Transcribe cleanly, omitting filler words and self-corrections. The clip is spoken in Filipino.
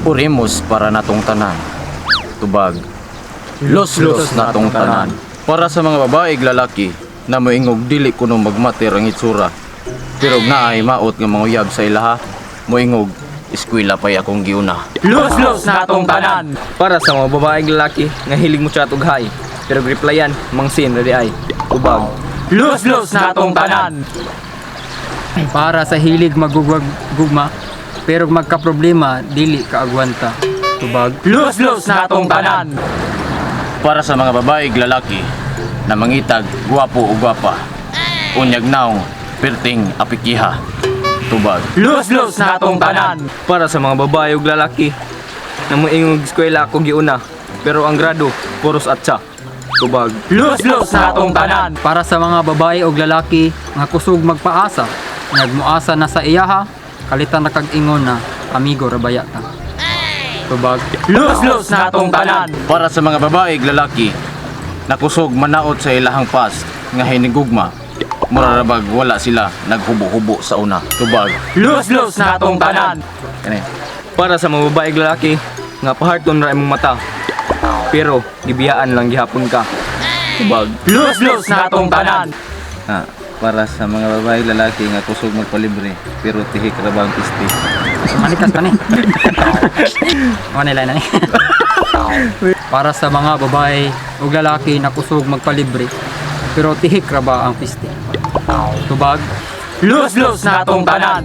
Orimos para natong tanan. Tubag. Los-los natong tanan. Para sa mga babae ug lalaki na moingog dili kuno magmater ang itsura. Pero naay maot nga manguyab sa ilaha, moingog eskwela pay akong giuna. Los-los natong tanan. Para sa mga babaeng lalaki nga hilig mo chat og hay, pero replyan mangsin na di ay ubag. Los-los natong tanan. Para sa hilig magugma pero magka-problema dili ka agwanta. Tubag. Los-los natong tanan. Para sa mga babae ug lalaki na mangitag guwapo o gwapa. Unyag naong perting apikiha. Tubag. Los-los natong tanan. Para sa mga babae ug lalaki na moingog eskwela ako giuna, pero ang grado puros atsa. Tubag. Los-los natong tanan. Para sa mga babae ug lalaki nga kusog magpaasa, nagmuasa na sa iyaha, kalitan na kag-ingon na amigo rabaya ta. Tubag. Los-los natong tanan. Para sa mga babae ug lalaki na kusog manaot sa ilahang past nga hinigugma, murarabag wala sila naghubo-hubo sa una. Tubag. Los-los natong tanan. Kani. Para sa mga babae ug lalaki nga paharton ra imong mata, pero gibiyaan lang gihapon ka. Tubag. Los-los natong tanan. Para sa mga babae lalaki nga kusog magpalibre pero tihik ra ba ang piste. Manikas ka ni. Manila na ni. Para sa mga babae ug lalaki na kusog magpalibre pero tihik ra ba ang piste. Tubag. Los-los natong tanan.